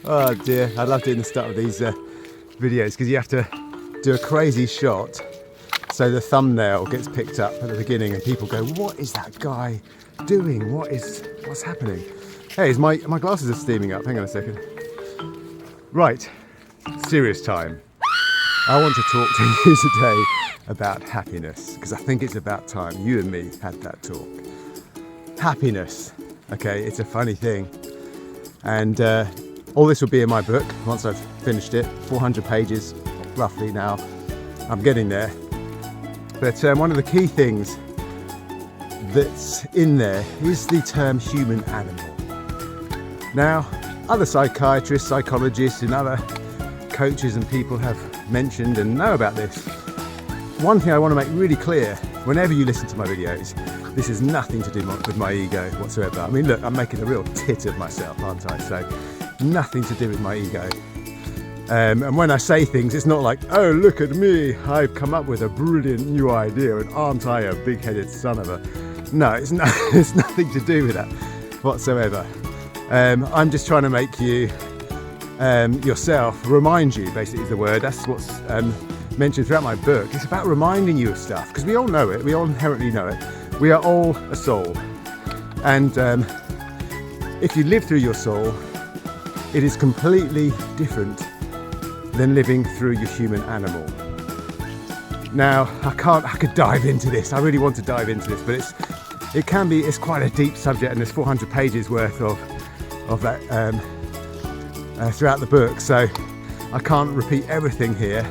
Oh dear, I love doing the start of these videos because you have to do a crazy shot so the thumbnail gets picked up at the beginning and people go, what is that guy doing? What's happening? Hey, my glasses are steaming up. Hang on a second. Right, serious time. I want to talk to you today about happiness because I think it's about time you and me had that talk. Happiness, okay, it's a funny thing. And all this will be in my book once I've finished it. 400 pages roughly now. I'm getting there. But one of the key things that's in there is the term human animal. Now, other psychiatrists, psychologists and other coaches and people have mentioned and know about this. One thing I want to make really clear whenever you listen to my videos, this has nothing to do with my ego whatsoever. I mean, look, I'm making a real tit of myself, aren't I? So, nothing to do with my ego. And when I say things, it's not like, oh, look at me, I've come up with a brilliant new idea and aren't I a big-headed son of a... No, it's nothing to do with that whatsoever. I'm just trying to make you, yourself, remind you, basically is the word. That's what's mentioned throughout my book. It's about reminding you of stuff, because we all know it, we all inherently know it. We are all a soul. And if you live through your soul, it is completely different than living through your human animal. Now, I could dive into this. I really want to dive into this, but it's quite a deep subject, and there's 400 pages worth of that throughout the book. So I can't repeat everything here,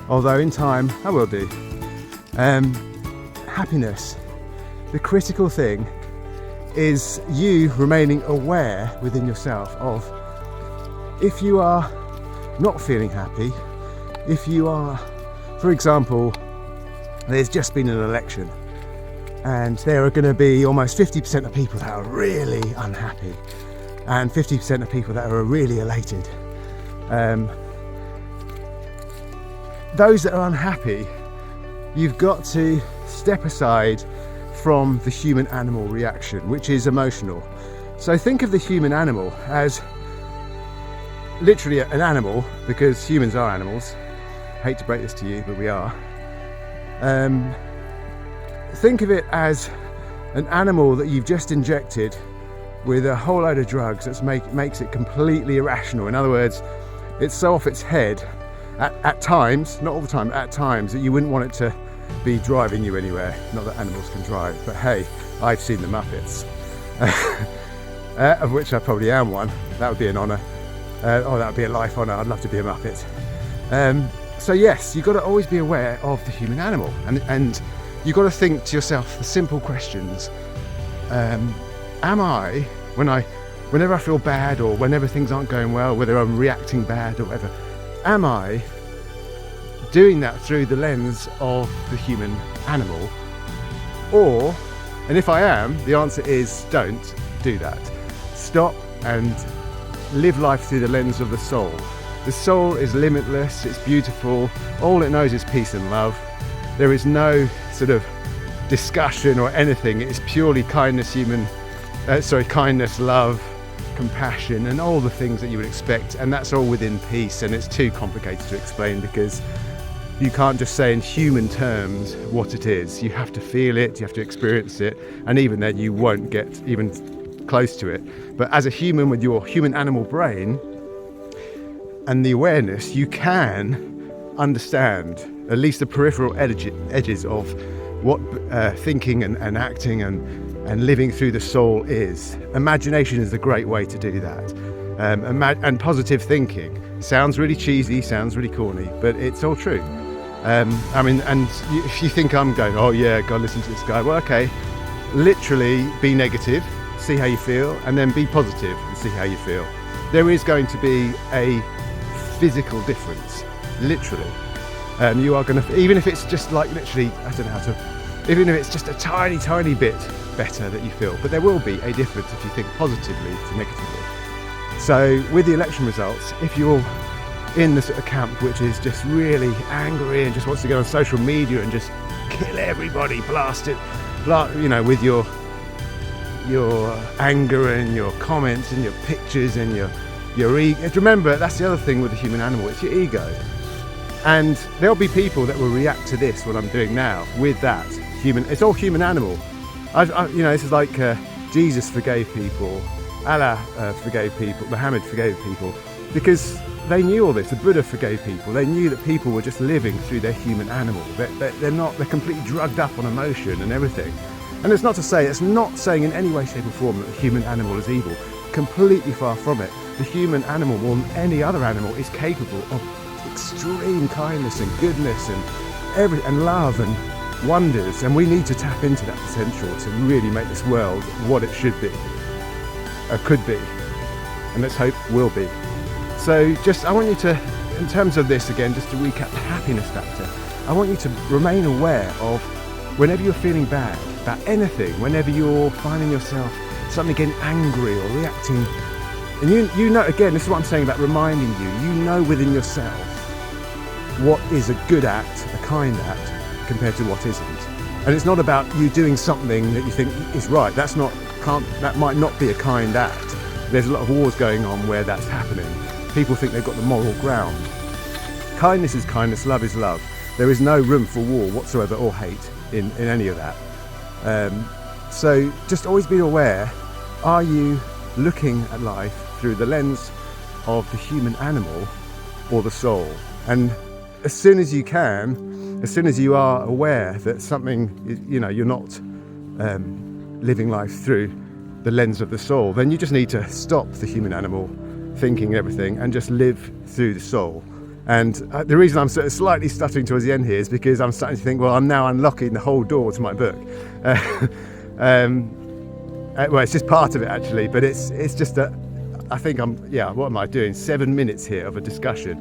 although in time I will do. Happiness. The critical thing is you remaining aware within yourself of if you are not feeling happy, if you are, for example, there's just been an election and there are going to be almost 50% of people that are really unhappy and 50% of people that are really elated. Those that are unhappy, you've got to step aside from the human animal reaction, which is emotional. So think of the human animal as literally an animal, because humans are animals. I hate to break this to you, but we are. Think of it as an animal that you've just injected with a whole load of drugs that makes it completely irrational. In other words, it's so off its head at times, not all the time, at times, that you wouldn't want it to be driving you anywhere. Not that animals can drive, but hey, I've seen the Muppets, of which I probably am one. That would be an honour. That would be a life honour. I'd love to be a Muppet. So yes, you've got to always be aware of the human animal, and you've got to think to yourself the simple questions. Am I, whenever I feel bad or whenever things aren't going well, whether I'm reacting bad or whatever, am I doing that through the lens of the human animal? Or, and if I am, the answer is don't do that. Stop and live life through the lens of the soul. The soul is limitless, it's beautiful, all it knows is peace and love. There is no sort of discussion or anything, it's purely kindness, kindness, love, compassion, and all the things that you would expect, and that's all within peace, and it's too complicated to explain because you can't just say in human terms what it is. You have to feel it, you have to experience it, and even then you won't get even close to it. But as a human with your human animal brain and the awareness, you can understand at least the peripheral edges of what thinking and acting and living through the soul is. Imagination is a great way to do that. And positive thinking sounds really cheesy, sounds really corny, but it's all true. If you think I'm going, oh yeah, God, listen to this guy. Well, okay, literally be negative, see how you feel, and then be positive and see how you feel. There is going to be a physical difference, literally. You are going to, even if it's just like literally, I don't know how to, even if it's just a tiny, tiny bit better that you feel, but there will be a difference if you think positively to negatively. So with the election results, if you're in the sort of camp which is just really angry and just wants to go on social media and just kill everybody, blast it, with your your anger and your comments and your pictures and your ego. Remember, that's the other thing with the human animal, it's your ego. And there'll be people that will react to this, what I'm doing now, with that human. It's all human animal. This is like Jesus forgave people, Allah forgave people, Muhammad forgave people, because they knew all this. The Buddha forgave people. They knew that people were just living through their human animal. They're completely drugged up on emotion and everything. And it's not saying in any way, shape or form that the human animal is evil. Completely far from it. The human animal, more than any other animal, is capable of extreme kindness and goodness and love and wonders, and we need to tap into that potential to really make this world what it should be, or could be, and let's hope will be. So I want you to, in terms of this again, just to recap the happiness factor, I want you to remain aware of whenever you're feeling bad about anything, whenever you're finding yourself suddenly getting angry or reacting, and you know, again, this is what I'm saying about reminding you know within yourself what is a good act, a kind act, compared to what isn't. And it's not about you doing something that you think is right. That might not be a kind act. There's a lot of wars going on where that's happening. People think they've got the moral ground. Kindness is kindness, love is love. There is no room for war whatsoever or hate in any of that. So just always be aware, are you looking at life through the lens of the human animal or the soul? And as soon as you can, as soon as you are aware that something, you're not living life through the lens of the soul, then you just need to stop the human animal thinking everything and just live through the soul. And the reason I'm sort of slightly stuttering towards the end here is because I'm starting to think, well, I'm now unlocking the whole door to my book. Well, it's just part of it actually, but it's just that I think what am I doing? 7 minutes here of a discussion,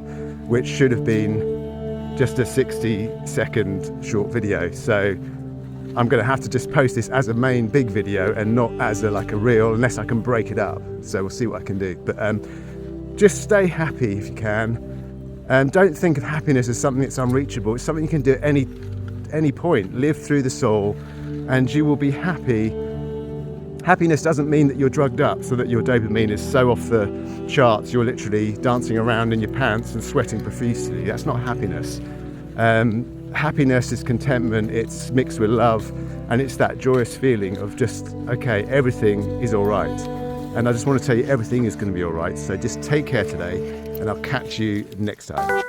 which should have been just a 60-second short video. So I'm going to have to just post this as a main big video and not as a reel, unless I can break it up. So we'll see what I can do. But just stay happy if you can. Don't think of happiness as something that's unreachable. It's something you can do at any point. Live through the soul and you will be happy. Happiness doesn't mean that you're drugged up so that your dopamine is so off the charts you're literally dancing around in your pants and sweating profusely. That's not happiness. Happiness is contentment, it's mixed with love, and it's that joyous feeling of just, okay, everything is all right. And I just want to tell you everything is going to be all right. So just take care today, and I'll catch you next time.